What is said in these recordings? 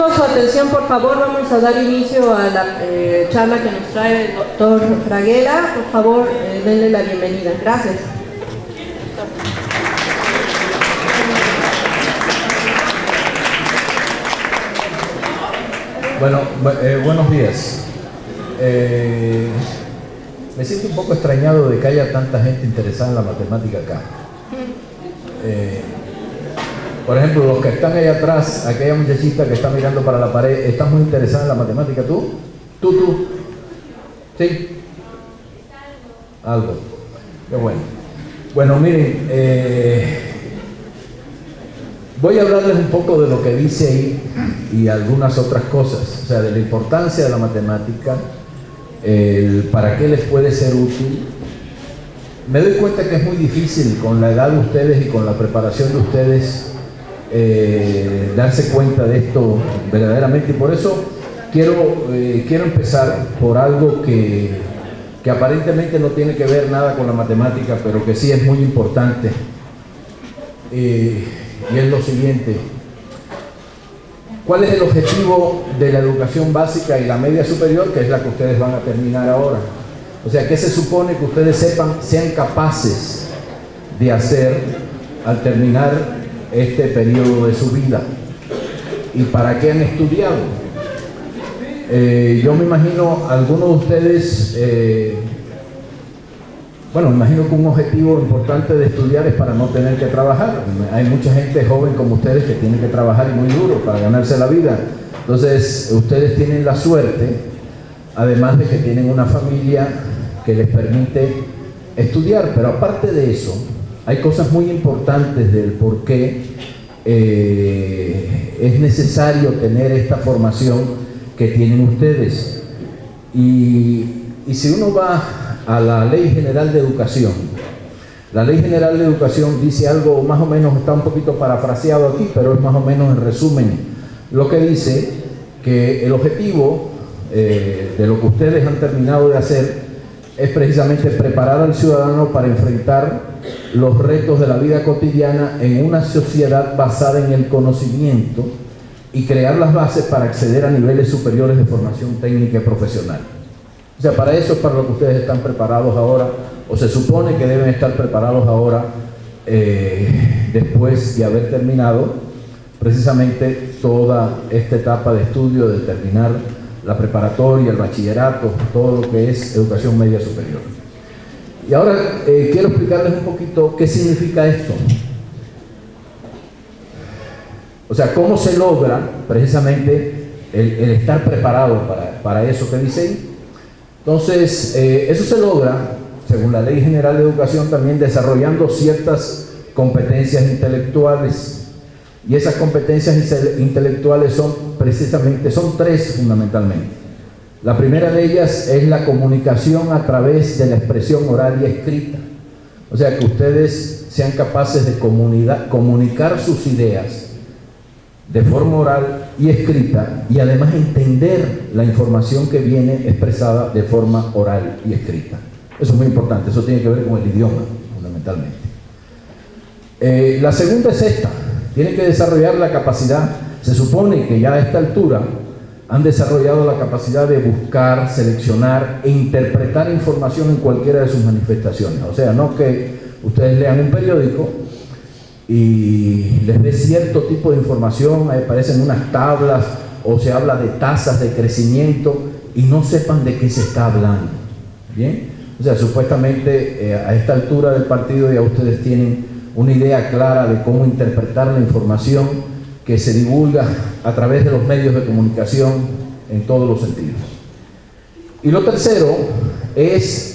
toda su atención, por favor. Vamos a dar inicio a la charla que nos trae el doctor Fraguera. Por favor, denle la bienvenida. Gracias. Bueno, buenos días. Me siento un poco extrañado de que haya tanta gente interesada en la matemática acá. Por ejemplo, los que están ahí atrás, aquella muchachita que está mirando para la pared, ¿estás muy interesada en la matemática tú? ¿Tú? ¿Sí? Algo. Qué bueno. Bueno, miren, voy a hablarles un poco de lo que dice ahí y algunas otras cosas, o sea, de la importancia de la matemática, para qué les puede ser útil. Me doy cuenta que es muy difícil con la edad de ustedes y con la preparación de ustedes darse cuenta de esto verdaderamente, y por eso quiero empezar por algo que aparentemente no tiene que ver nada con la matemática, pero que sí es muy importante, y es lo siguiente. ¿Cuál es el objetivo de la educación básica y la media superior, que es la que ustedes van a terminar ahora? O sea, ¿qué se supone que ustedes sean capaces de hacer al terminar este periodo de su vida? ¿Y para qué han estudiado? Yo me imagino, algunos de ustedes, me imagino que un objetivo importante de estudiar es para no tener que trabajar. Hay mucha gente joven como ustedes que tiene que trabajar y muy duro para ganarse la vida. Entonces, ustedes tienen la suerte, además de que tienen una familia que les permite estudiar. Pero aparte de eso, hay cosas muy importantes del por qué es necesario tener esta formación que tienen ustedes. Y si uno va a la Ley General de Educación, la Ley General de Educación dice algo más o menos, está un poquito parafraseado aquí, pero es más o menos en resumen lo que dice, que el objetivo de lo que ustedes han terminado de hacer es precisamente preparar al ciudadano para enfrentar los retos de la vida cotidiana en una sociedad basada en el conocimiento y crear las bases para acceder a niveles superiores de formación técnica y profesional. O sea, para eso es para lo que ustedes están preparados ahora, o se supone que deben estar preparados ahora, después de haber terminado precisamente toda esta etapa de estudio, de terminar la preparatoria, el bachillerato, todo lo que es educación media superior. Y ahora quiero explicarles un poquito qué significa esto. O sea, cómo se logra precisamente el estar preparado para eso que dice ahí. Entonces, eso se logra, según la Ley General de Educación, también desarrollando ciertas competencias intelectuales. Y esas competencias intelectuales son tres fundamentalmente. La primera de ellas es la comunicación a través de la expresión oral y escrita. O sea, que ustedes sean capaces de comunicar sus ideas de forma oral y escrita, y además entender la información que viene expresada de forma oral y escrita. Eso es muy importante, eso tiene que ver con el idioma, fundamentalmente. La segunda es esta: tienen que desarrollar la capacidad. Se supone que ya a esta altura han desarrollado la capacidad de buscar, seleccionar e interpretar información en cualquiera de sus manifestaciones. O sea, no que ustedes lean un periódico y les dé cierto tipo de información, aparecen unas tablas o se habla de tasas de crecimiento y no sepan de qué se está hablando. ¿Bien? O sea, supuestamente a esta altura del partido ya ustedes tienen una idea clara de cómo interpretar la información que se divulga a través de los medios de comunicación en todos los sentidos. Y lo tercero es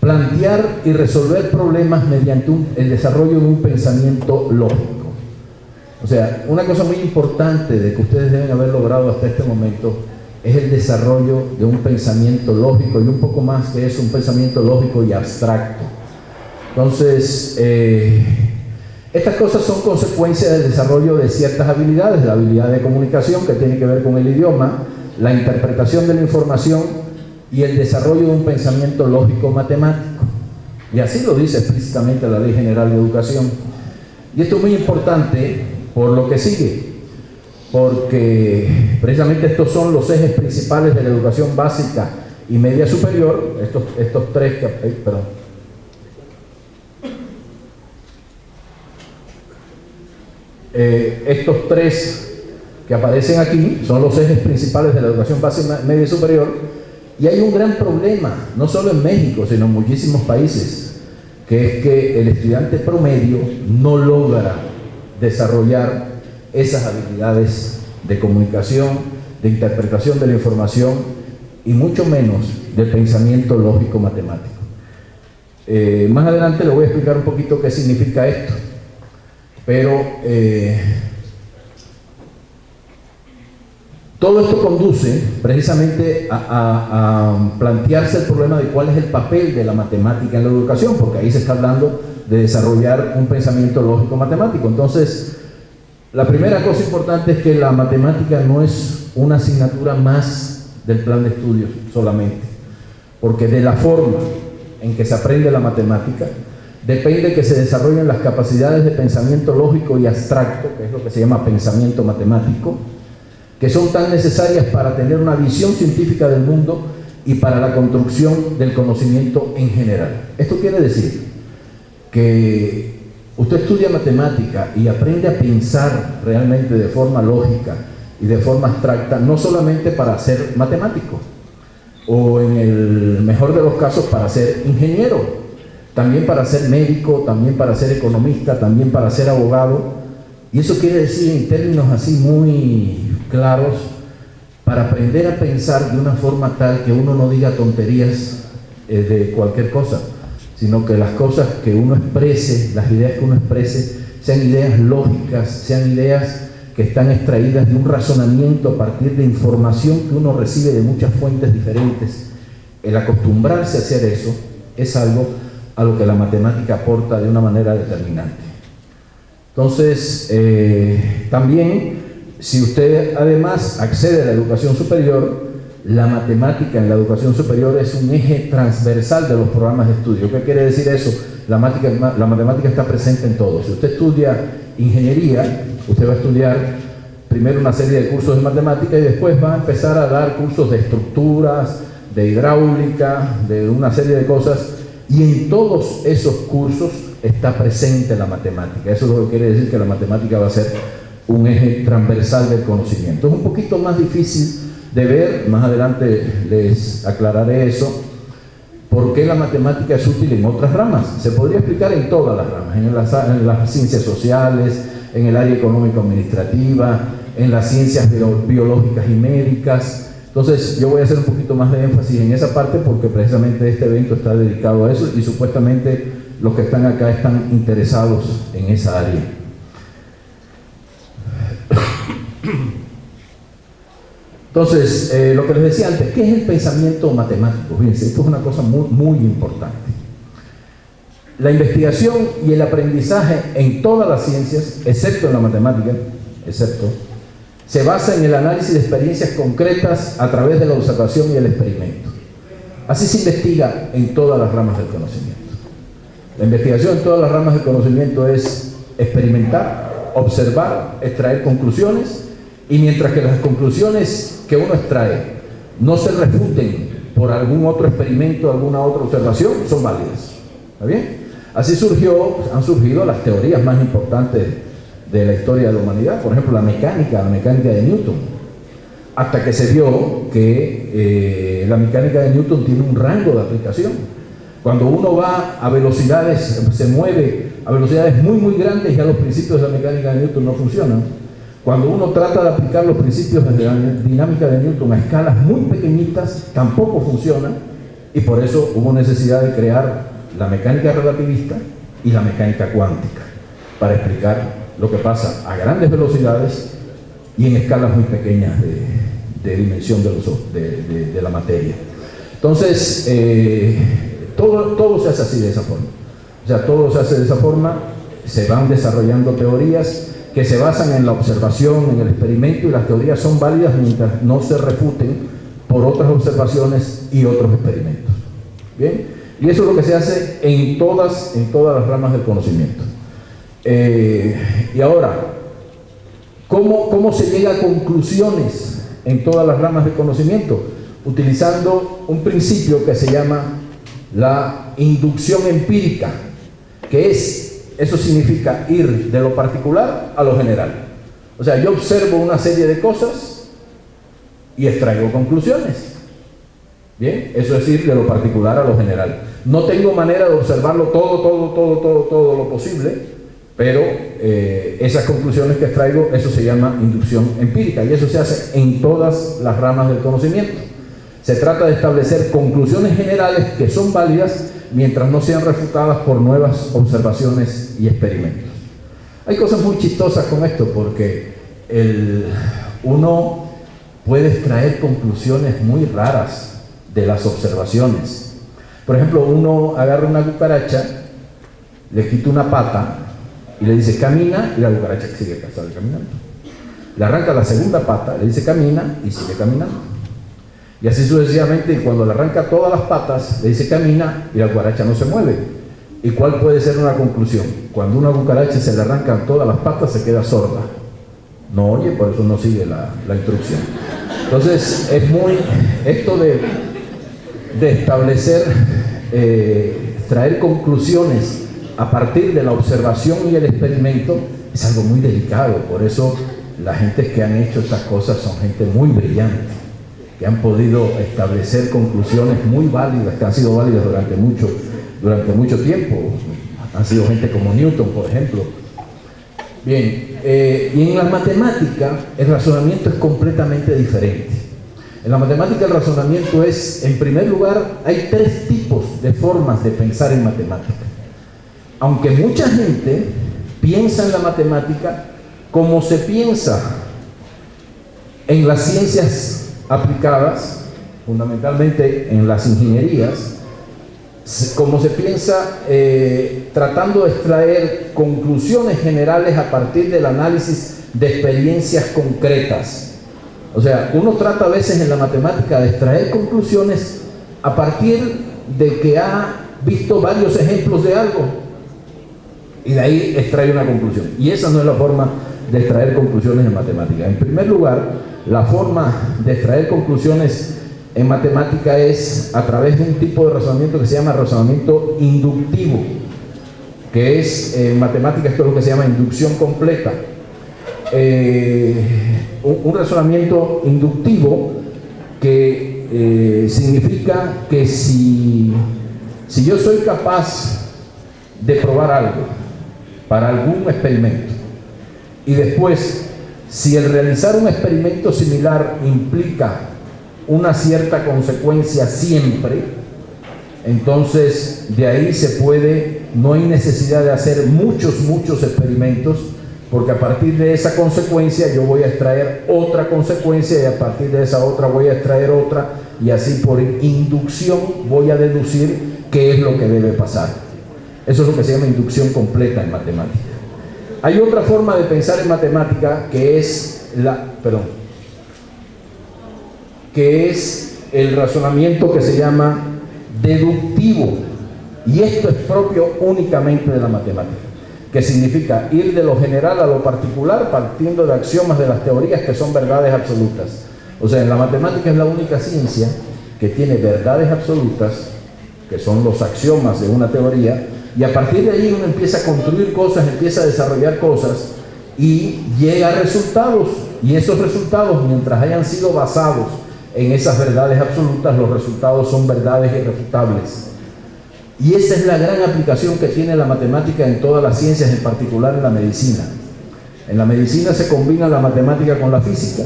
plantear y resolver problemas mediante el desarrollo de un pensamiento lógico. O sea, una cosa muy importante de que ustedes deben haber logrado hasta este momento es el desarrollo de un pensamiento lógico, y un poco más que eso, un pensamiento lógico y abstracto. Entonces, estas cosas son consecuencia del desarrollo de ciertas habilidades: la habilidad de comunicación, que tiene que ver con el idioma, la interpretación de la información y el desarrollo de un pensamiento lógico matemático. Y así lo dice explícitamente la Ley General de Educación. Y esto es muy importante por lo que sigue. porque precisamente estos son los ejes principales de la educación básica y media superior, estos tres que, estos tres que aparecen aquí son los ejes principales de la educación básica, media y superior, y hay un gran problema, no solo en México, sino en muchísimos países, que es que el estudiante promedio no logra desarrollar esas habilidades de comunicación, de interpretación de la información y mucho menos de pensamiento lógico matemático. Más adelante le voy a explicar un poquito qué significa esto, pero todo esto conduce precisamente a plantearse el problema de cuál es el papel de la matemática en la educación, porque ahí se está hablando de desarrollar un pensamiento lógico matemático. Entonces, la primera cosa importante es que la matemática no es una asignatura más del plan de estudios solamente, porque de la forma en que se aprende la matemática depende que se desarrollen las capacidades de pensamiento lógico y abstracto, que es lo que se llama pensamiento matemático, que son tan necesarias para tener una visión científica del mundo y para la construcción del conocimiento en general. Esto quiere decir que usted estudia matemática y aprende a pensar realmente de forma lógica y de forma abstracta, no solamente para ser matemático, o en el mejor de los casos para ser ingeniero, también para ser médico, también para ser economista, también para ser abogado. Y eso quiere decir, en términos así muy claros, para aprender a pensar de una forma tal que uno no diga tonterías de cualquier cosa, sino que las cosas que uno exprese, las ideas que uno exprese, sean ideas lógicas, sean ideas que están extraídas de un razonamiento a partir de información que uno recibe de muchas fuentes diferentes. El acostumbrarse a hacer eso es algo a lo que la matemática aporta de una manera determinante. Entonces, también, si usted además accede a la educación superior, la matemática en la educación superior es un eje transversal de los programas de estudio. ¿Qué quiere decir eso? La matemática está presente en todo. Si usted estudia ingeniería, usted va a estudiar primero una serie de cursos de matemática y después va a empezar a dar cursos de estructuras, de hidráulica, de una serie de cosas, y en todos esos cursos está presente la matemática. Eso es lo que quiere decir que la matemática va a ser un eje transversal del conocimiento. Es un poquito más difícil de ver, más adelante les aclararé eso, por qué la matemática es útil en otras ramas. Se podría explicar en todas las ramas, en las ciencias sociales, en el área económico-administrativa, en las ciencias biológicas y médicas. Entonces yo voy a hacer un poquito más de énfasis en esa parte porque precisamente este evento está dedicado a eso y supuestamente los que están acá están interesados en esa área. Entonces, lo que les decía antes, ¿qué es el pensamiento matemático? Fíjense, esto es una cosa muy, muy importante. La investigación y el aprendizaje en todas las ciencias, excepto en la matemática, se basa en el análisis de experiencias concretas a través de la observación y el experimento. Así se investiga en todas las ramas del conocimiento. La investigación en todas las ramas del conocimiento es experimentar, observar, extraer conclusiones, y mientras que las conclusiones que uno extrae no se refuten por algún otro experimento, alguna otra observación, son válidas. ¿Está bien? Así han surgido las teorías más importantes de la historia de la humanidad, por ejemplo la mecánica de Newton, hasta que se vio que la mecánica de Newton tiene un rango de aplicación. Cuando uno va a velocidades, se mueve a velocidades muy muy grandes, ya los principios de la mecánica de Newton no funcionan. Cuando uno trata de aplicar los principios de la dinámica de Newton a escalas muy pequeñitas, tampoco funcionan, y por eso hubo necesidad de crear la mecánica relativista y la mecánica cuántica, para explicar lo que pasa a grandes velocidades y en escalas muy pequeñas de dimensión de la materia. Entonces, todo se hace así, de esa forma. O sea, todo se hace de esa forma, se van desarrollando teorías que se basan en la observación, en el experimento, y las teorías son válidas mientras no se refuten por otras observaciones y otros experimentos. ¿Bien? Y eso es lo que se hace en todas las ramas del conocimiento. Y ahora, ¿Cómo se llega a conclusiones en todas las ramas de conocimiento? Utilizando un principio que se llama la inducción empírica, eso significa ir de lo particular a lo general. O sea, yo observo una serie de cosas y extraigo conclusiones. Bien, eso es ir de lo particular a lo general. No tengo manera de observarlo todo lo posible, pero esas conclusiones que extraigo, eso se llama inducción empírica, y eso se hace en todas las ramas del conocimiento. Se trata de establecer conclusiones generales que son válidas mientras no sean refutadas por nuevas observaciones y experimentos. Hay cosas muy chistosas con esto, porque uno puede extraer conclusiones muy raras de las observaciones. Por ejemplo, uno agarra una cucaracha, le quita una pata y le dice camina, y la cucaracha sigue caminando. Le arranca la segunda pata, le dice camina y sigue caminando. Y así sucesivamente, y cuando le arranca todas las patas, le dice camina y la cucaracha no se mueve. ¿Y cuál puede ser una conclusión? Cuando una cucaracha se le arrancan todas las patas, se queda sorda. No oye, por eso no sigue la instrucción. Entonces, es esto de establecer, traer conclusiones a partir de la observación y el experimento, es algo muy delicado. Por eso la gente que han hecho estas cosas son gente muy brillante, que han podido establecer conclusiones muy válidas, que han sido válidas durante mucho tiempo. Han sido gente como Newton, por ejemplo. Bien, y en la matemática el razonamiento es completamente diferente. En la matemática el razonamiento es, en primer lugar, hay 3 tipos de formas de pensar en matemática. Aunque mucha gente piensa en la matemática como se piensa en las ciencias aplicadas, fundamentalmente en las ingenierías, como se piensa tratando de extraer conclusiones generales a partir del análisis de experiencias concretas. O sea, uno trata a veces en la matemática de extraer conclusiones a partir de que ha visto varios ejemplos de algo y de ahí extrae una conclusión. Y esa no es la forma de extraer conclusiones en matemática. En primer lugar, la forma de extraer conclusiones en matemática es a través de un tipo de razonamiento que se llama razonamiento inductivo, que es en matemática esto es lo que se llama inducción completa. Un razonamiento inductivo que significa que si yo soy capaz de probar algo para algún experimento y después si el realizar un experimento similar implica una cierta consecuencia siempre, entonces de ahí no hay necesidad de hacer muchos experimentos, porque a partir de esa consecuencia yo voy a extraer otra consecuencia y a partir de esa otra voy a extraer otra, y así por inducción voy a deducir qué es lo que debe pasar. Eso es lo que se llama inducción completa en matemática. Hay otra forma de pensar en matemática que es el razonamiento que se llama deductivo, y esto es propio únicamente de la matemática, que significa ir de lo general a lo particular partiendo de axiomas de las teorías que son verdades absolutas. O sea, en la matemática es la única ciencia que tiene verdades absolutas, que son los axiomas de una teoría, y a partir de ahí uno empieza a construir cosas, empieza a desarrollar cosas y llega a resultados, y esos resultados, mientras hayan sido basados en esas verdades absolutas, los resultados son verdades irrefutables. Y esa es la gran aplicación que tiene la matemática en todas las ciencias, en particular en la medicina. En la medicina se combina la matemática con la física,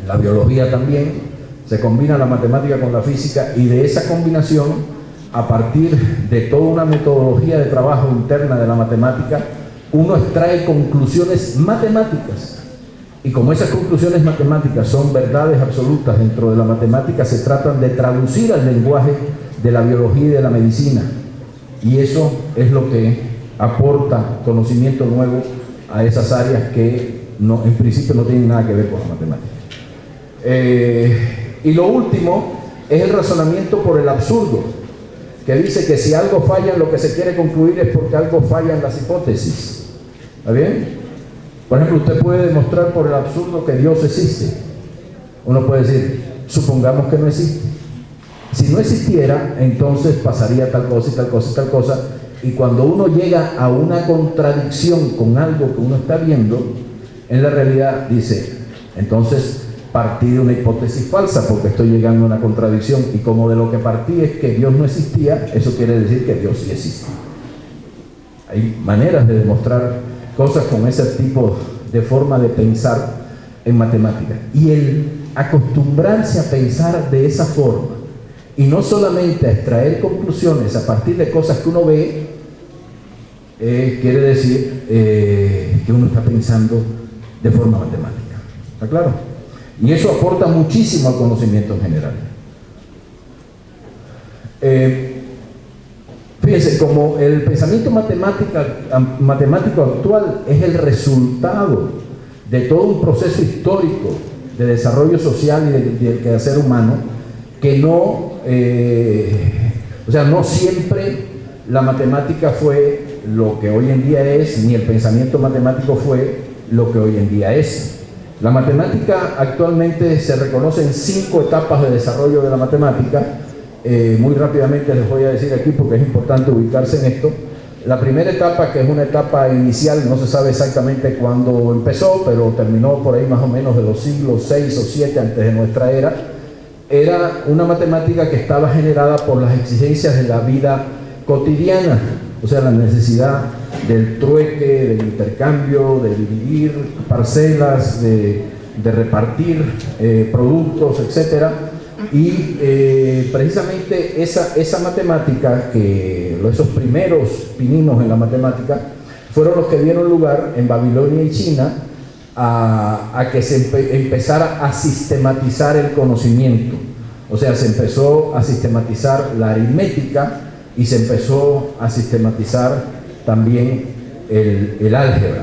en la biología también se combina la matemática con la física, y de esa combinación, a partir de toda una metodología de trabajo interna de la matemática, uno extrae conclusiones matemáticas. Y como esas conclusiones matemáticas son verdades absolutas dentro de la matemática, se tratan de traducir al lenguaje de la biología y de la medicina. Y eso es lo que aporta conocimiento nuevo a esas áreas que en principio no tienen nada que ver con la matemática. Y lo último es el razonamiento por el absurdo, que dice que si algo falla en lo que se quiere concluir es porque algo falla en las hipótesis. ¿Está bien? Por ejemplo, usted puede demostrar por el absurdo que Dios existe. Uno puede decir, supongamos que no existe. Si no existiera, entonces pasaría tal cosa y tal cosa y tal cosa. Y cuando uno llega a una contradicción con algo que uno está viendo, en la realidad dice, entonces partí de una hipótesis falsa porque estoy llegando a una contradicción. Y como de lo que partí es que Dios no existía, eso quiere decir que Dios sí existe. Hay maneras de demostrar cosas con ese tipo de forma de pensar en matemáticas. Y el acostumbrarse a pensar de esa forma y no solamente a extraer conclusiones a partir de cosas que uno ve, quiere decir que uno está pensando de forma matemática. ¿Está claro? Y eso aporta muchísimo al conocimiento en general. Fíjense, como el pensamiento matemático actual es el resultado de todo un proceso histórico de desarrollo social y del quehacer humano, que no siempre la matemática fue lo que hoy en día es, ni el pensamiento matemático fue lo que hoy en día es. La matemática actualmente se reconoce en 5 etapas de desarrollo de la matemática. Muy rápidamente les voy a decir aquí porque es importante ubicarse en esto. La primera etapa, que es una etapa inicial, no se sabe exactamente cuándo empezó, pero terminó por ahí más o menos de los siglos 6 o 7 antes de nuestra era. Era una matemática que estaba generada por las exigencias de la vida cotidiana, o sea, la necesidad del trueque, del intercambio, de dividir parcelas, de repartir productos, etcétera. Y precisamente esa matemática, esos primeros pininos en la matemática, fueron los que dieron lugar en Babilonia y China a que se empezara a sistematizar el conocimiento. O sea, se empezó a sistematizar la aritmética y se empezó a sistematizar también el álgebra.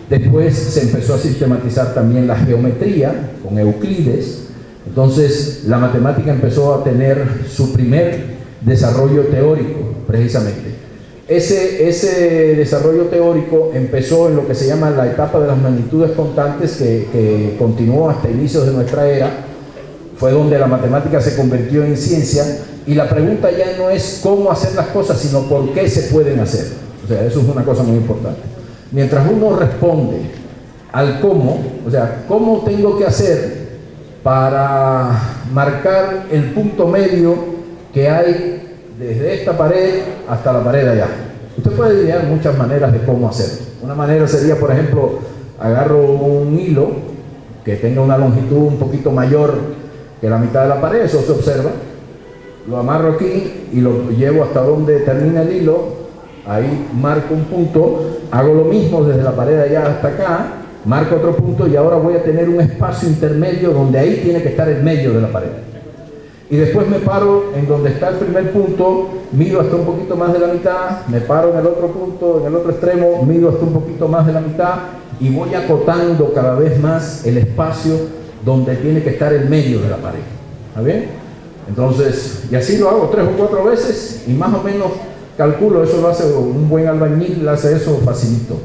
Después se empezó a sistematizar también la geometría con Euclides. Entonces la matemática empezó a tener su primer desarrollo teórico, precisamente. Ese desarrollo teórico empezó en lo que se llama la etapa de las magnitudes constantes, que continuó hasta inicios de nuestra era. Fue donde la matemática se convirtió en ciencia, y la pregunta ya no es cómo hacer las cosas, sino por qué se pueden hacer. O sea, eso es una cosa muy importante. Mientras uno responde al cómo, o sea, cómo tengo que hacer para marcar el punto medio que hay desde esta pared hasta la pared de allá. Usted puede idear muchas maneras de cómo hacerlo. Una manera sería, por ejemplo, agarro un hilo que tenga una longitud un poquito mayor que la mitad de la pared, eso se observa, lo amarro aquí y lo llevo hasta donde termina el hilo, ahí marco un punto, hago lo mismo desde la pared de allá hasta acá, marco otro punto y ahora voy a tener un espacio intermedio donde ahí tiene que estar el medio de la pared. Y después me paro en donde está el primer punto, mido hasta un poquito más de la mitad, me paro en el otro punto, en el otro extremo, mido hasta un poquito más de la mitad y voy acotando cada vez más el espacio donde tiene que estar el medio de la pared. ¿Está bien? Entonces, y así lo hago 3 o 4 veces y más o menos calculo, eso lo hace un buen albañil, lo hace eso facilito.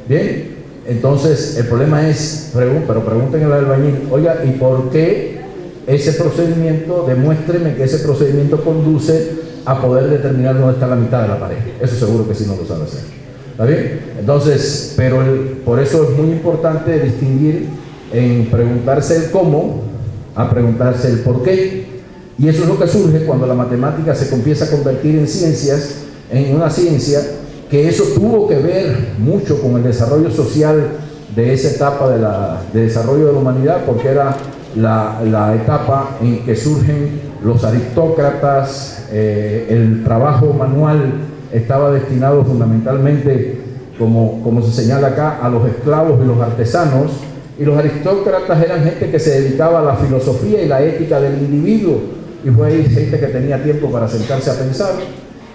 Bien, entonces el problema es, pero pregunten al albañil, oiga, ¿y por qué ese procedimiento? Demuéstreme que ese procedimiento conduce a poder determinar dónde está la mitad de la pared. Eso seguro que sí no lo sabe hacer. ¿Está bien? Entonces, pero por eso es muy importante distinguir en preguntarse el cómo a preguntarse el por qué. Y eso es lo que surge cuando la matemática se empieza a convertir en una ciencia, que eso tuvo que ver mucho con el desarrollo social de esa etapa de desarrollo de la humanidad, porque era la etapa en que surgen los aristócratas. El trabajo manual estaba destinado fundamentalmente, como se señala acá, a los esclavos y los artesanos, y los aristócratas eran gente que se dedicaba a la filosofía y la ética del individuo, y fue ahí gente que tenía tiempo para sentarse a pensar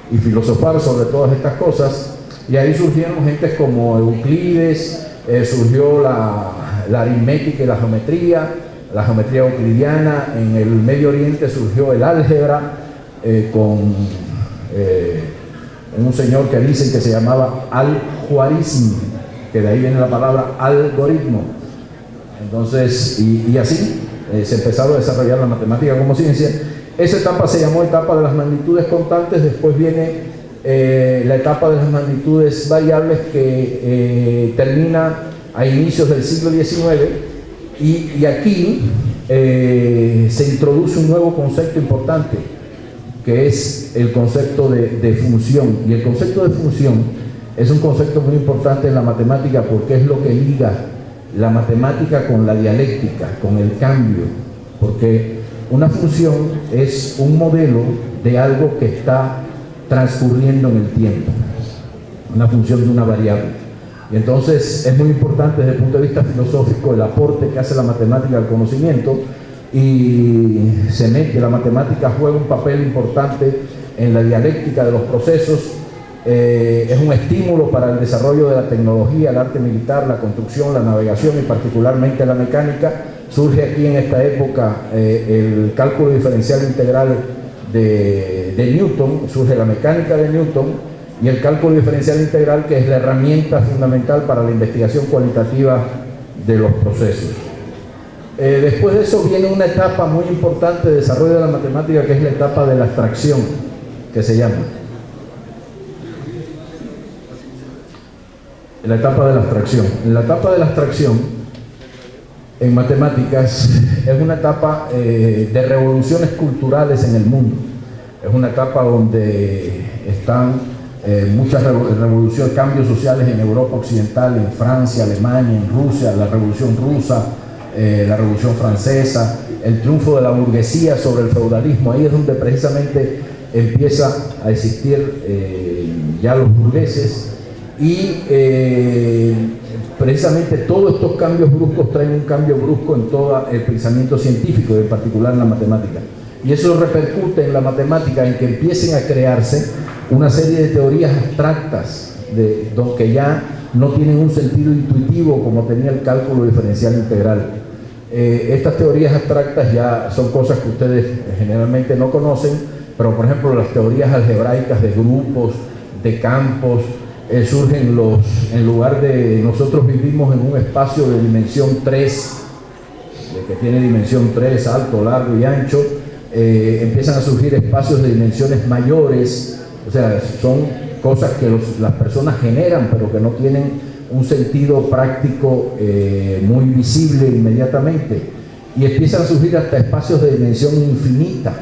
y filosofar sobre todas estas cosas, y ahí surgieron gentes como Euclides, surgió la aritmética y la geometría euclidiana. En el Medio Oriente surgió el álgebra con un señor que dicen que se llamaba Al-Khwarizmi, que de ahí viene la palabra algoritmo. Entonces, y así se empezaba a desarrollar la matemática como ciencia. Esa etapa se llamó etapa de las magnitudes constantes. Después viene la etapa de las magnitudes variables, que termina a inicios del siglo XIX, y aquí se introduce un nuevo concepto importante, que es el concepto de función. Y el concepto de función es un concepto muy importante en la matemática, porque es lo que liga la matemática con la dialéctica, con el cambio, porque una función es un modelo de algo que está transcurriendo en el tiempo, una función de una variable. Y entonces es muy importante desde el punto de vista filosófico el aporte que hace la matemática al conocimiento, y se ve que la matemática juega un papel importante en la dialéctica de los procesos. Es un estímulo para el desarrollo de la tecnología, el arte militar, la construcción, la navegación y particularmente la mecánica. Surge aquí en esta época el cálculo diferencial integral de Newton, surge la mecánica de Newton y el cálculo diferencial integral, que es la herramienta fundamental para la investigación cualitativa de los procesos. Después de eso viene una etapa muy importante de desarrollo de la matemática, que es la etapa de la abstracción, que se llama. La etapa de la abstracción. La etapa de la abstracción en matemáticas es una etapa de revoluciones culturales en el mundo. Es una etapa donde están muchas revoluciones, cambios sociales en Europa Occidental, en Francia, Alemania, en Rusia, la Revolución Rusa, la Revolución Francesa, el triunfo de la burguesía sobre el feudalismo. Ahí es donde precisamente empieza a existir ya los burgueses. Y precisamente todos estos cambios bruscos traen un cambio brusco en todo el pensamiento científico, y en particular en la matemática. Y eso repercute en la matemática en que empiecen a crearse una serie de teorías abstractas que ya no tienen un sentido intuitivo como tenía el cálculo diferencial integral. Estas teorías abstractas ya son cosas que ustedes generalmente no conocen, pero por ejemplo las teorías algebraicas de grupos, de campos, surgen en lugar de nosotros vivimos en un espacio de dimensión 3, que tiene dimensión 3, alto, largo y ancho, empiezan a surgir espacios de dimensiones mayores. O sea, son cosas que las personas generan, pero que no tienen un sentido práctico muy visible inmediatamente, y empiezan a surgir hasta espacios de dimensión infinita.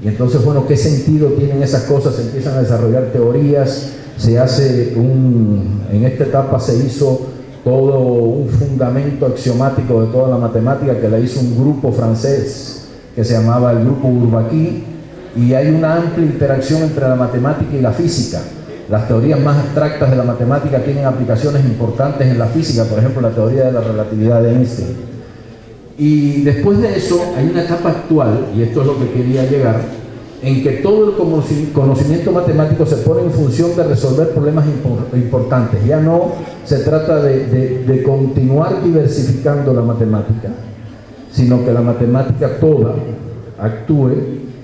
Y entonces, bueno, ¿qué sentido tienen esas cosas? Se empiezan a desarrollar teorías. Se hace en esta etapa se hizo todo un fundamento axiomático de toda la matemática, que la hizo un grupo francés que se llamaba el Grupo Bourbaki, y hay una amplia interacción entre la matemática y la física. Las teorías más abstractas de la matemática tienen aplicaciones importantes en la física, por ejemplo la teoría de la relatividad de Einstein. Y después de eso hay una etapa actual, y esto es lo que quería llegar, en que todo el conocimiento matemático se pone en función de resolver problemas importantes. Ya no se trata de continuar diversificando la matemática, sino que la matemática toda actúe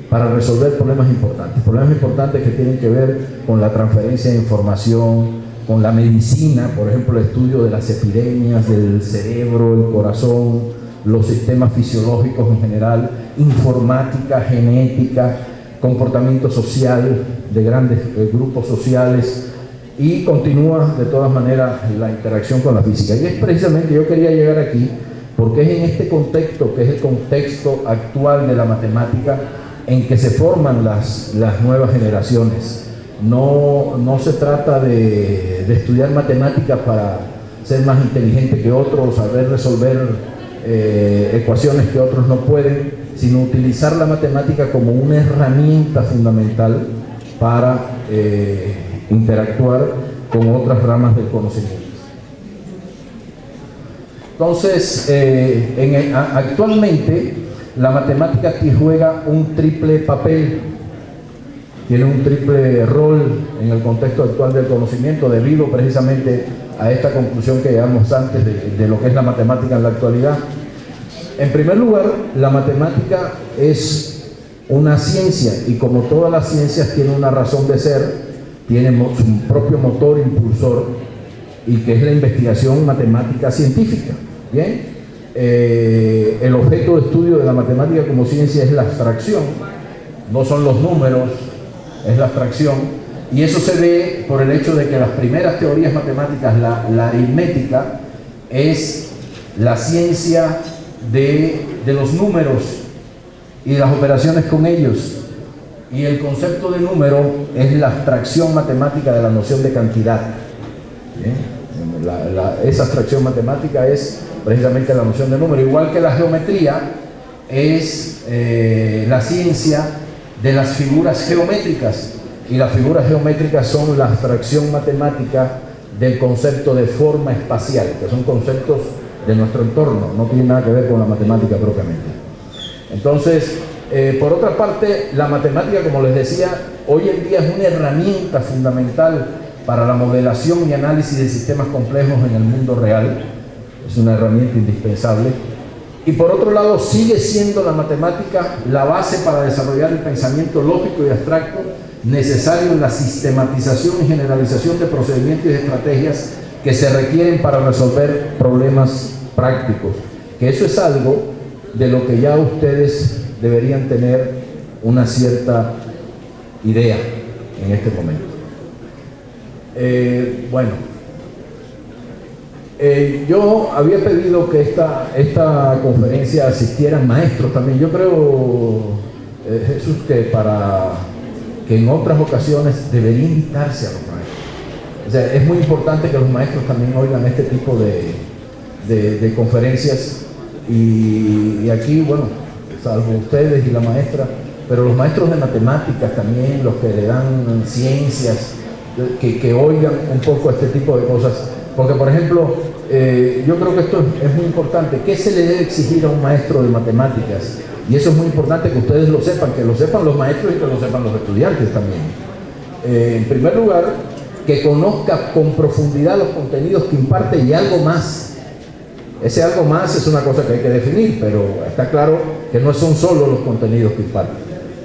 para resolver problemas importantes que tienen que ver con la transferencia de información, con la medicina, por ejemplo el estudio de las epidemias del cerebro, el corazón, los sistemas fisiológicos en general, informática, genética, comportamiento social de grandes grupos sociales, y continúa de todas maneras la interacción con la física. Y es precisamente, yo quería llegar aquí porque es en este contexto, que es el contexto actual de la matemática, en que se forman las nuevas generaciones. No se trata de estudiar matemáticas para ser más inteligente que otros, saber resolver ecuaciones que otros no pueden, sino utilizar la matemática como una herramienta fundamental para interactuar con otras ramas del conocimiento. Entonces, actualmente la matemática aquí juega un triple papel, tiene un triple rol en el contexto actual del conocimiento, debido precisamente a esta conclusión que llegamos antes de lo que es la matemática en la actualidad. En primer lugar, la matemática es una ciencia, y como todas las ciencias tiene una razón de ser, tiene su propio motor impulsor, y que es la investigación matemática científica. Bien, el objeto de estudio de la matemática como ciencia es la abstracción, no son los números, es la abstracción, y eso se ve por el hecho de que las primeras teorías matemáticas, la aritmética, es la ciencia de los números y de las operaciones con ellos, y el concepto de número es la abstracción matemática de la noción de cantidad. ¿Bien? Esa abstracción matemática es precisamente la noción de número, igual que la geometría es la ciencia de las figuras geométricas, y las figuras geométricas son la abstracción matemática del concepto de forma espacial, que son conceptos de nuestro entorno, no tiene nada que ver con la matemática propiamente. Entonces, por otra parte, la matemática, como les decía, hoy en día es una herramienta fundamental para la modelación y análisis de sistemas complejos en el mundo real. Es una herramienta indispensable. Y por otro lado, sigue siendo la matemática la base para desarrollar el pensamiento lógico y abstracto necesario en la sistematización y generalización de procedimientos y estrategias que se requieren para resolver problemas prácticos. Que eso es algo de lo que ya ustedes deberían tener una cierta idea en este momento. Yo había pedido que esta conferencia asistieran maestros también. Yo creo, Jesús, que en otras ocasiones debería invitarse a los maestros. O sea, es muy importante que los maestros también oigan este tipo de conferencias, y aquí, bueno, salvo ustedes y la maestra, pero los maestros de matemáticas también, los que le dan ciencias, que oigan un poco este tipo de cosas, porque por ejemplo, yo creo que esto es muy importante. ¿Qué se le debe exigir a un maestro de matemáticas? Y eso es muy importante que ustedes lo sepan, que lo sepan los maestros y que lo sepan los estudiantes también. En primer lugar, que conozca con profundidad los contenidos que imparte y algo más. Ese algo más es una cosa que hay que definir, pero está claro que no son solo los contenidos que imparte,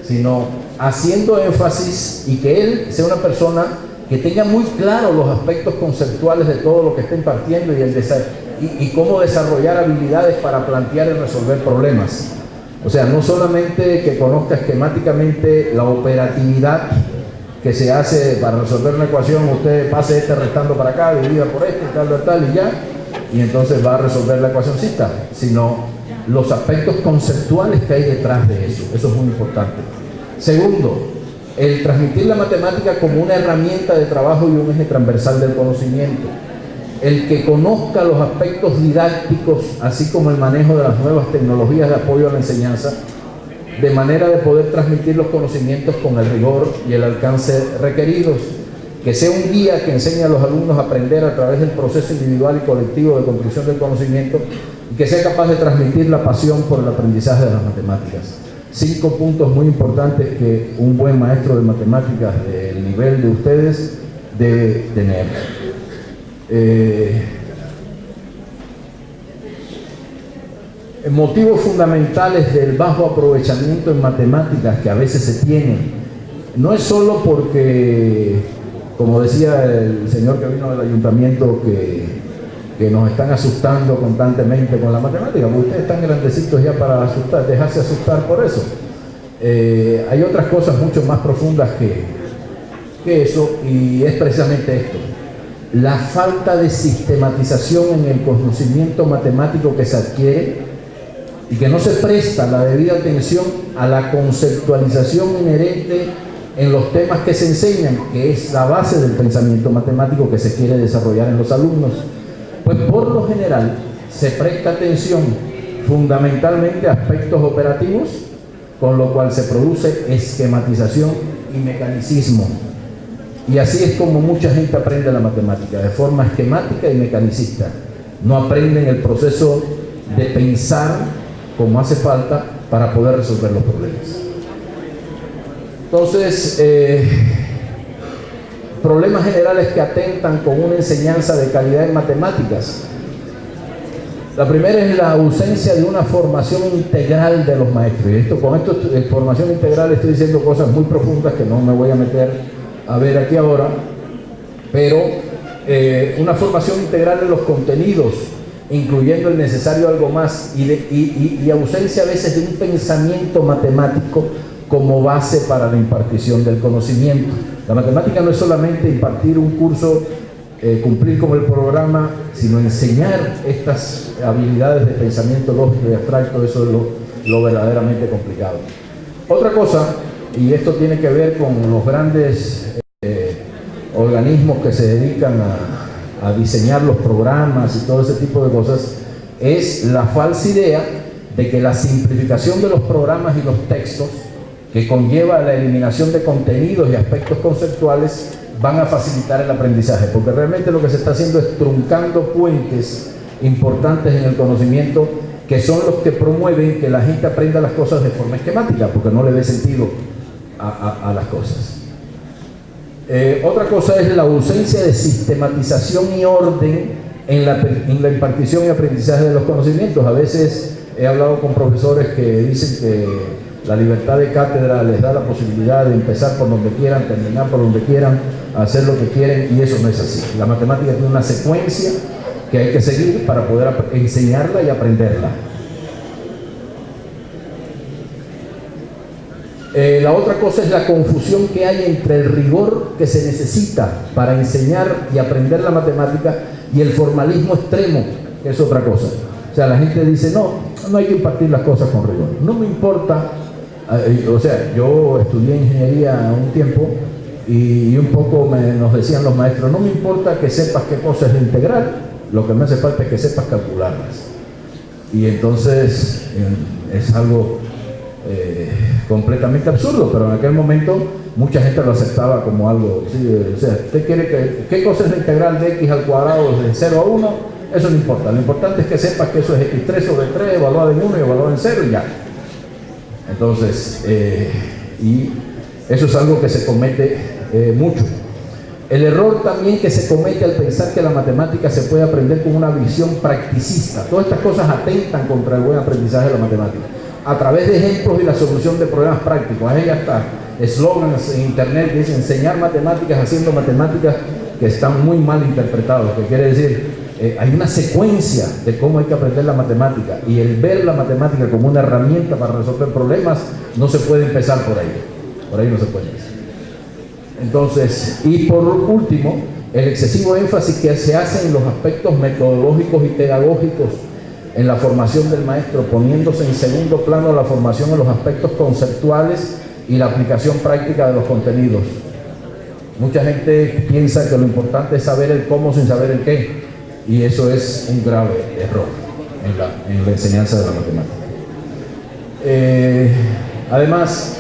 sino haciendo énfasis, y que él sea una persona que tenga muy claro los aspectos conceptuales de todo lo que está impartiendo y cómo desarrollar habilidades para plantear y resolver problemas. O sea, no solamente que conozca esquemáticamente la operatividad que se hace para resolver una ecuación, usted pase este restando para acá, divida por este, tal, y ya, y entonces va a resolver la ecuacioncita, sino los aspectos conceptuales que hay detrás de eso. Eso es muy importante. Segundo, el transmitir la matemática como una herramienta de trabajo y un eje transversal del conocimiento. El que conozca los aspectos didácticos, así como el manejo de las nuevas tecnologías de apoyo a la enseñanza, de manera de poder transmitir los conocimientos con el rigor y el alcance requeridos. Que sea un guía que enseñe a los alumnos a aprender a través del proceso individual y colectivo de construcción del conocimiento, y que sea capaz de transmitir la pasión por el aprendizaje de las matemáticas. 5 puntos muy importantes que un buen maestro de matemáticas del nivel de ustedes debe tener. Motivos fundamentales del bajo aprovechamiento en matemáticas que a veces se tienen, no es solo porque, como decía el señor que vino del ayuntamiento, que nos están asustando constantemente con la matemática, porque ustedes están grandecitos ya para dejarse asustar por eso. Hay otras cosas mucho más profundas que eso, y es precisamente esto: la falta de sistematización en el conocimiento matemático que se adquiere, y que no se presta la debida atención a la conceptualización inherente en los temas que se enseñan, que es la base del pensamiento matemático que se quiere desarrollar en los alumnos. Pues por lo general se presta atención fundamentalmente a aspectos operativos, con lo cual se produce esquematización y mecanicismo. Y así es como mucha gente aprende la matemática, de forma esquemática y mecanicista. No aprenden el proceso de pensar como hace falta para poder resolver los problemas. Entonces, problemas generales que atentan con una enseñanza de calidad en matemáticas. La primera es la ausencia de una formación integral de los maestros. Y con esto de formación integral estoy diciendo cosas muy profundas que no me voy a meter a ver aquí ahora, pero una formación integral de los contenidos, incluyendo el necesario algo más, y ausencia a veces de un pensamiento matemático como base para la impartición del conocimiento. La matemática no es solamente impartir un curso, cumplir con el programa, sino enseñar estas habilidades de pensamiento lógico y abstracto. Eso es lo verdaderamente complicado. Otra cosa, y esto tiene que ver con los grandes organismos que se dedican a diseñar los programas y todo ese tipo de cosas, es la falsa idea de que la simplificación de los programas y los textos, que conlleva la eliminación de contenidos y aspectos conceptuales, van a facilitar el aprendizaje, porque realmente lo que se está haciendo es truncando puentes importantes en el conocimiento, que son los que promueven que la gente aprenda las cosas de forma esquemática, porque no le dé sentido a las cosas. Otra cosa es la ausencia de sistematización y orden en la impartición y aprendizaje de los conocimientos. A veces he hablado con profesores que dicen que la libertad de cátedra les da la posibilidad de empezar por donde quieran, terminar por donde quieran, hacer lo que quieren, y eso no es así. La matemática tiene una secuencia que hay que seguir para poder enseñarla y aprenderla. La otra cosa es la confusión que hay entre el rigor que se necesita para enseñar y aprender la matemática y el formalismo extremo, que es otra cosa. O sea, la gente dice, no hay que impartir las cosas con rigor. No me importa, o sea, yo estudié ingeniería un tiempo y un poco nos decían los maestros, no me importa que sepas qué cosa es la integral, lo que me hace falta es que sepas calcularlas. Y entonces es algo completamente absurdo, pero en aquel momento mucha gente lo aceptaba como algo, sí, o sea, usted quiere ¿qué cosa es la integral de x al cuadrado de 0 a 1? Eso no importa, lo importante es que sepas que eso es x3 sobre 3 evaluado en 1 y evaluado en 0 y ya. Entonces, y eso es algo que se comete mucho. El error también que se comete al pensar que la matemática se puede aprender con una visión practicista. Todas estas cosas atentan contra el buen aprendizaje de la matemática. A través de ejemplos y la solución de problemas prácticos. Hay hasta eslogans en internet que dicen enseñar matemáticas haciendo matemáticas, que están muy mal interpretados, que quiere decir, hay una secuencia de cómo hay que aprender la matemática, y el ver la matemática como una herramienta para resolver problemas, no se puede empezar por ahí no se puede empezar. Entonces, y por último, el excesivo énfasis que se hace en los aspectos metodológicos y pedagógicos en la formación del maestro, poniéndose en segundo plano la formación en los aspectos conceptuales y la aplicación práctica de los contenidos. Mucha gente piensa que lo importante es saber el cómo sin saber el qué, y eso es un grave error en la enseñanza de la matemática. Además,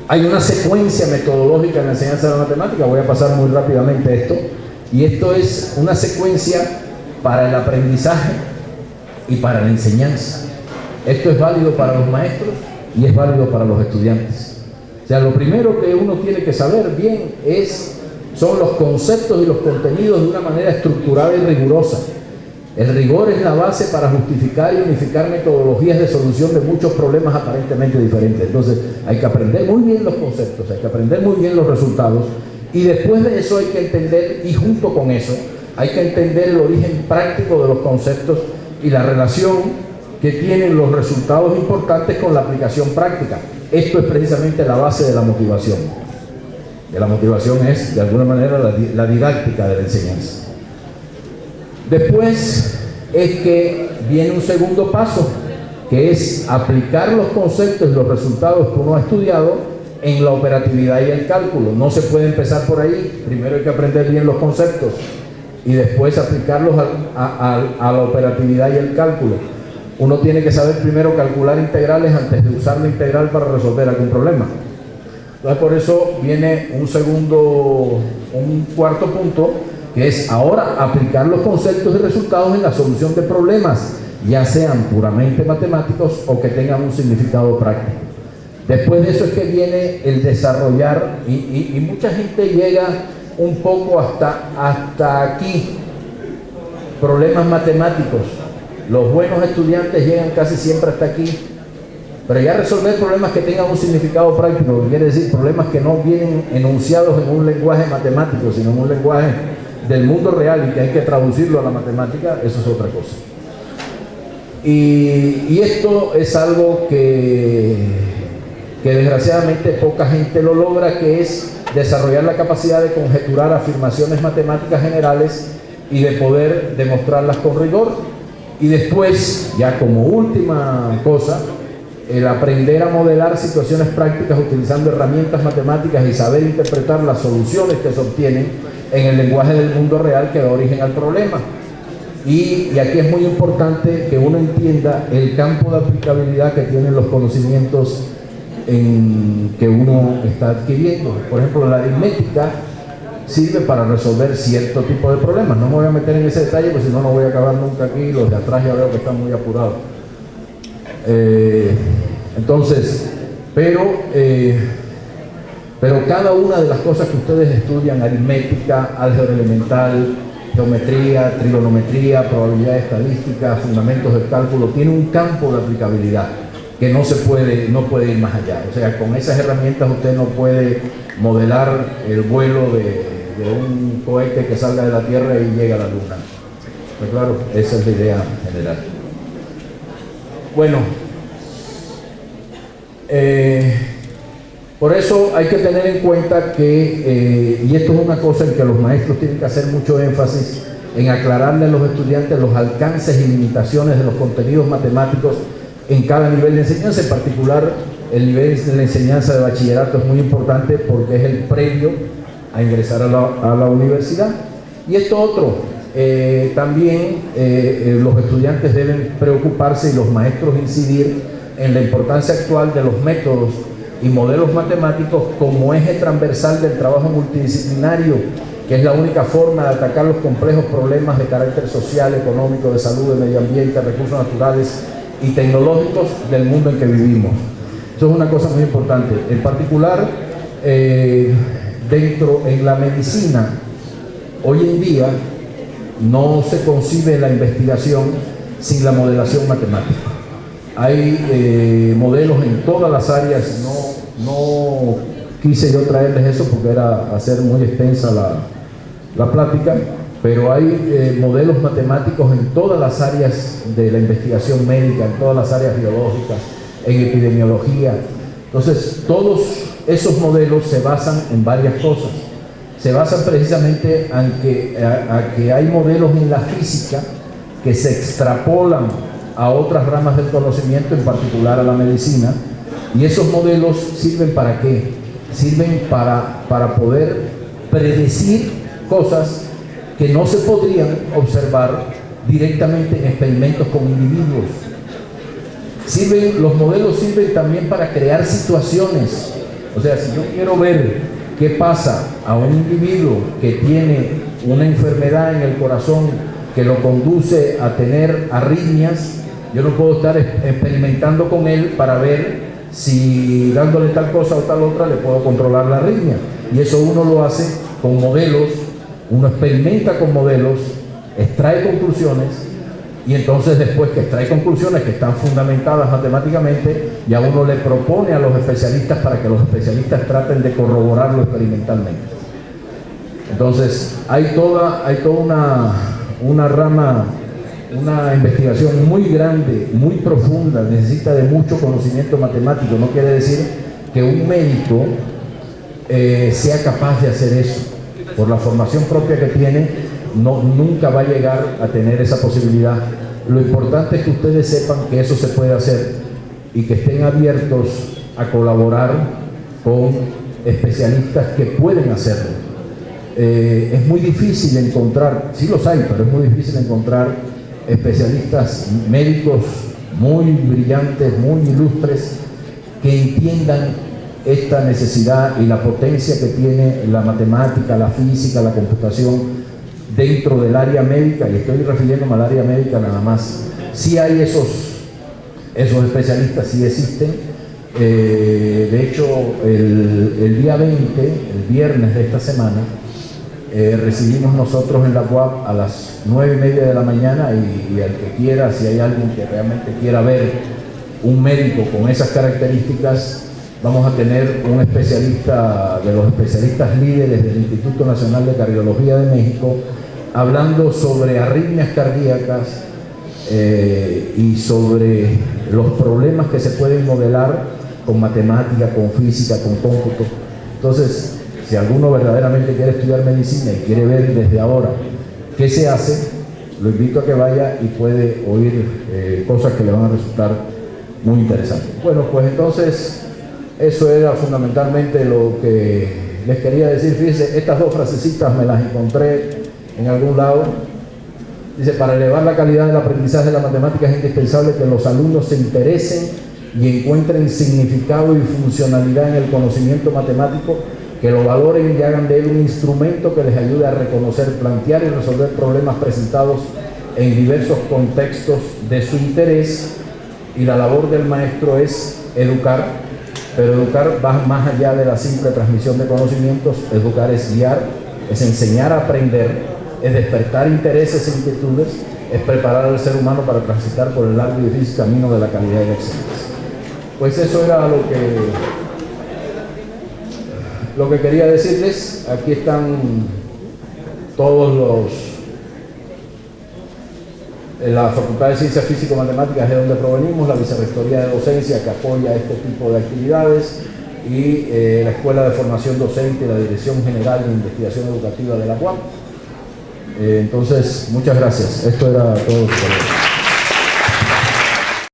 hay una secuencia metodológica en la enseñanza de la matemática. Voy a pasar muy rápidamente esto, y esto es una secuencia para el aprendizaje y para la enseñanza. Esto es válido para los maestros y es válido para los estudiantes. O sea, lo primero que uno tiene que saber bien son los conceptos y los contenidos de una manera estructurada y rigurosa. El rigor es la base para justificar y unificar metodologías de solución de muchos problemas aparentemente diferentes. Entonces, hay que aprender muy bien los conceptos, hay que aprender muy bien los resultados, y después de eso hay que entender, y junto con eso, hay que entender el origen práctico de los conceptos y la relación que tienen los resultados importantes con la aplicación práctica. Esto es precisamente la base de la motivación. Que la motivación es, de alguna manera, la didáctica de la enseñanza. Después es que viene un segundo paso, que es aplicar los conceptos y los resultados que uno ha estudiado en la operatividad y el cálculo. No se puede empezar por ahí. Primero hay que aprender bien los conceptos y después aplicarlos a la operatividad y el cálculo. Uno tiene que saber primero calcular integrales antes de usar la integral para resolver algún problema. Entonces, por eso viene un cuarto punto, que es ahora aplicar los conceptos y resultados en la solución de problemas, ya sean puramente matemáticos o que tengan un significado práctico. Después de eso es que viene el desarrollar, y mucha gente llega un poco hasta aquí, problemas matemáticos. Los buenos estudiantes llegan casi siempre hasta aquí, Pero ya resolver problemas que tengan un significado práctico, que quiere decir problemas que no vienen enunciados en un lenguaje matemático, sino en un lenguaje del mundo real y que hay que traducirlo a la matemática, eso es otra cosa. Y esto es algo que desgraciadamente poca gente lo logra, que es desarrollar la capacidad de conjeturar afirmaciones matemáticas generales y de poder demostrarlas con rigor. Y después, ya como última cosa, el aprender a modelar situaciones prácticas utilizando herramientas matemáticas y saber interpretar las soluciones que se obtienen en el lenguaje del mundo real que da origen al problema. Y aquí es muy importante que uno entienda el campo de aplicabilidad que tienen los conocimientos que uno está adquiriendo. Por ejemplo, la aritmética sirve para resolver cierto tipo de problemas. No me voy a meter en ese detalle, porque si no, no voy a acabar nunca aquí. Los de atrás ya veo que están muy apurados. Entonces, pero cada una de las cosas que ustedes estudian, aritmética, álgebra elemental, geometría, trigonometría, probabilidad estadística, fundamentos del cálculo, tiene un campo de aplicabilidad que no puede ir más allá. O sea, con esas herramientas usted no puede modelar el vuelo de un cohete que salga de la Tierra y llegue a la Luna. Pues claro, esa es la idea general. Bueno, por eso hay que tener en cuenta que, y esto es una cosa en que los maestros tienen que hacer mucho énfasis, en aclararle a los estudiantes los alcances y limitaciones de los contenidos matemáticos en cada nivel de enseñanza. En particular, el nivel de la enseñanza de bachillerato es muy importante porque es el previo a ingresar a la universidad. Y esto otro, también los estudiantes deben preocuparse y los maestros incidir en la importancia actual de los métodos y modelos matemáticos como eje transversal del trabajo multidisciplinario, que es la única forma de atacar los complejos problemas de carácter social, económico, de salud, de medio ambiente, recursos naturales y tecnológicos del mundo en que vivimos. Eso es una cosa muy importante. En particular, en la medicina, hoy en día no se concibe la investigación sin la modelación matemática. Hay modelos en todas las áreas. No quise yo traerles eso porque era hacer muy extensa la plática, pero hay modelos matemáticos en todas las áreas de la investigación médica, en todas las áreas biológicas, en epidemiología. Entonces, todos esos modelos se basan en varias cosas. Se basan precisamente a que hay modelos en la física que se extrapolan a otras ramas del conocimiento, en particular a la medicina, y esos modelos sirven ¿para qué? Sirven para poder predecir cosas que no se podrían observar directamente en experimentos con individuos. Los modelos sirven también para crear situaciones. O sea, si yo quiero ver qué pasa a un individuo que tiene una enfermedad en el corazón que lo conduce a tener arritmias, yo no puedo estar experimentando con él para ver si dándole tal cosa o tal otra le puedo controlar la arritmia. Y eso uno lo hace con modelos, uno experimenta con modelos, extrae conclusiones, y entonces después que extrae conclusiones que están fundamentadas matemáticamente, ya uno le propone a los especialistas para que los especialistas traten de corroborarlo experimentalmente. Entonces hay toda una rama, una investigación muy grande, muy profunda, necesita de mucho conocimiento matemático. No quiere decir que un médico sea capaz de hacer eso. Por la formación propia que tiene, nunca va a llegar a tener esa posibilidad. Lo importante es que ustedes sepan que eso se puede hacer y que estén abiertos a colaborar con especialistas que pueden hacerlo. Es muy difícil encontrar, sí los hay, pero es muy difícil encontrar especialistas médicos muy brillantes, muy ilustres, que entiendan esta necesidad y la potencia que tiene la matemática, la física, la computación dentro del área médica, y estoy refiriéndome al área médica nada más. Sí hay esos especialistas, sí existen. De hecho, el día 20, el viernes de esta semana, recibimos nosotros en la UAP a las 9:30 de la mañana, y al que quiera, si hay alguien que realmente quiera ver un médico con esas características, vamos a tener un especialista de los especialistas líderes del Instituto Nacional de Cardiología de México, hablando sobre arritmias cardíacas y sobre los problemas que se pueden modelar con matemática, con física, con cómputo. Entonces, si alguno verdaderamente quiere estudiar medicina y quiere ver desde ahora qué se hace, lo invito a que vaya y puede oír cosas que le van a resultar muy interesantes. Bueno, pues entonces eso era fundamentalmente lo que les quería decir. Fíjense, estas dos frasecitas me las encontré en algún lado. Dice: para elevar la calidad del aprendizaje de la matemática es indispensable que los alumnos se interesen y encuentren significado y funcionalidad en el conocimiento matemático, que lo valoren y hagan de él un instrumento que les ayude a reconocer, plantear y resolver problemas presentados en diversos contextos de su interés. Y la labor del maestro es educar, pero educar va más allá de la simple transmisión de conocimientos. Educar es guiar, es enseñar a aprender, es despertar intereses e inquietudes, es preparar al ser humano para transitar por el largo y difícil camino de la calidad y la excelencia. Pues eso era lo que quería decirles. Aquí están todos la Facultad de Ciencias Físico-Matemáticas, de donde provenimos, la Vicerrectoría de Docencia, que apoya este tipo de actividades, y la Escuela de Formación Docente y la Dirección General de Investigación Educativa de la UAM. Entonces, muchas gracias. Esto era todo por hoy.